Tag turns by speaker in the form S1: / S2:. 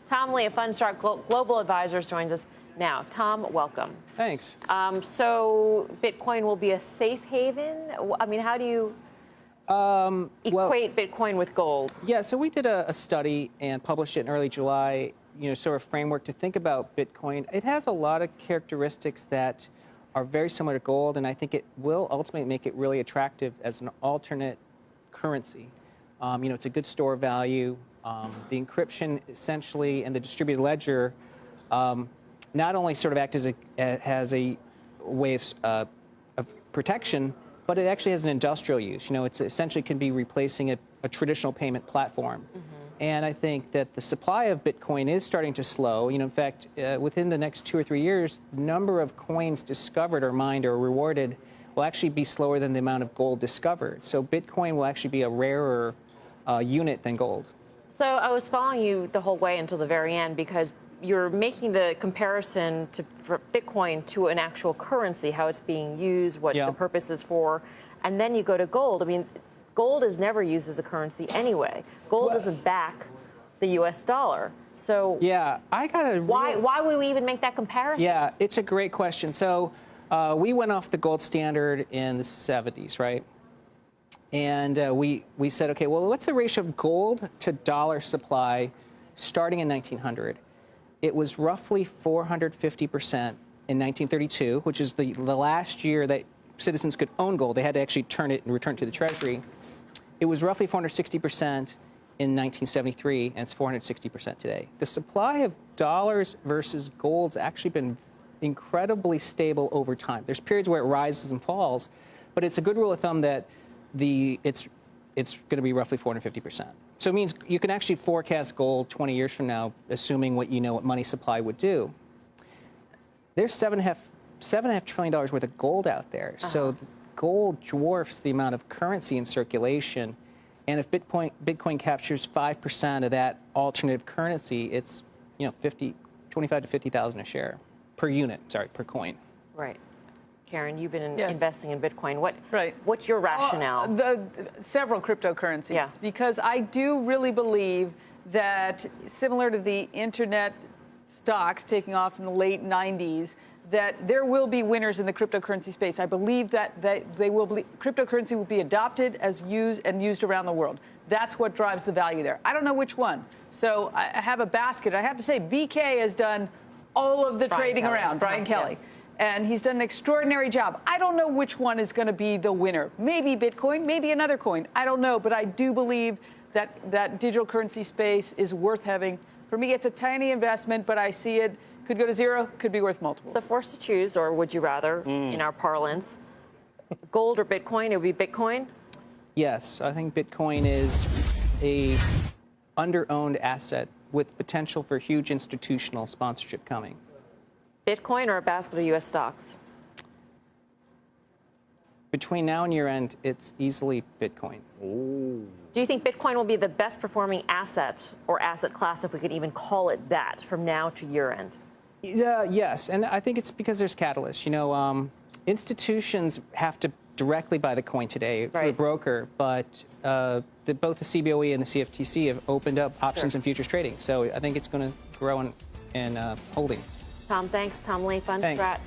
S1: Tom Lee of Fundstrat Global Advisors joins us now. Tom, welcome.
S2: Thanks.
S1: So Bitcoin will be a safe haven? I mean, how do you equate Bitcoin with gold?
S2: Yeah, so we did a study and published it in early July, sort of framework to think about Bitcoin. It has a lot of characteristics that are very similar to gold, and I think it will ultimately make it really attractive as an alternate currency. It's a good store of value. The encryption essentially and the distributed ledger not only sort of act as a way of protection, but it actually has an industrial use. It's essentially can be replacing a traditional payment platform. Mm-hmm. And I think that the supply of Bitcoin is starting to slow. In fact, within the next 2 or 3 years, the number of coins discovered or mined or rewarded will actually be slower than the amount of gold discovered. So Bitcoin will actually be a rarer unit than gold.
S1: So I was following you the whole way until the very end because you're making the comparison for Bitcoin to an actual currency, how it's being used, what the purpose is for, and then you go to gold. I mean, gold is never used as a currency anyway. Gold doesn't back the U.S. dollar. So
S2: yeah,
S1: why would we even make that comparison?
S2: Yeah, it's a great question. So we went off the gold standard in the 70s, right? And we said, okay, well, what's the ratio of gold to dollar supply starting in 1900? It was roughly 450% in 1932, which is the last year that citizens could own gold. They had to actually turn it and return it to the Treasury. It was roughly 460% in 1973, and it's 460% today. The supply of dollars versus gold's actually been incredibly stable over time. There's periods where it rises and falls, but it's a good rule of thumb that it's going to be roughly 450%. So it means you can actually forecast gold 20 years from now, assuming what money supply would do. There's $7.5 trillion worth of gold out there. So gold dwarfs the amount of currency in circulation. And if Bitcoin captures 5% of that alternative currency, it's 25 to 50,000 a share per unit, per coin.
S1: Right. Karen, you've been investing in Bitcoin.
S3: Right.
S1: What's your rationale?
S3: Several cryptocurrencies. Because I do really believe that, similar to the internet stocks taking off in the late 90s, that there will be winners in the cryptocurrency space. I believe that cryptocurrency will be adopted as used around the world. That's what drives the value there. I don't know which one. So I have a basket. I have to say, BK has done all of the trading around, Brian Kelly. And he's done an extraordinary job. I don't know which one is going to be the winner. Maybe Bitcoin, maybe another coin. I don't know. But I do believe that digital currency space is worth having. For me, it's a tiny investment, but I see it could go to zero, could be worth multiple.
S1: So forced to choose, or would you rather, in our parlance, gold or Bitcoin? It would be Bitcoin?
S2: Yes, I think Bitcoin is a under-owned asset with potential for huge institutional sponsorship coming.
S1: Bitcoin or a basket of U.S. stocks?
S2: Between now and year end, it's easily Bitcoin.
S1: Ooh. Do you think Bitcoin will be the best performing asset or asset class, if we could even call it that, from now to year end?
S2: Yes, and I think it's because there's catalysts. Institutions have to directly buy the coin today through a broker, but both the CBOE and the CFTC have opened up options and futures trading. So I think it's going to grow in holdings.
S1: Tom, thanks. Tom Lee, Fundstrat.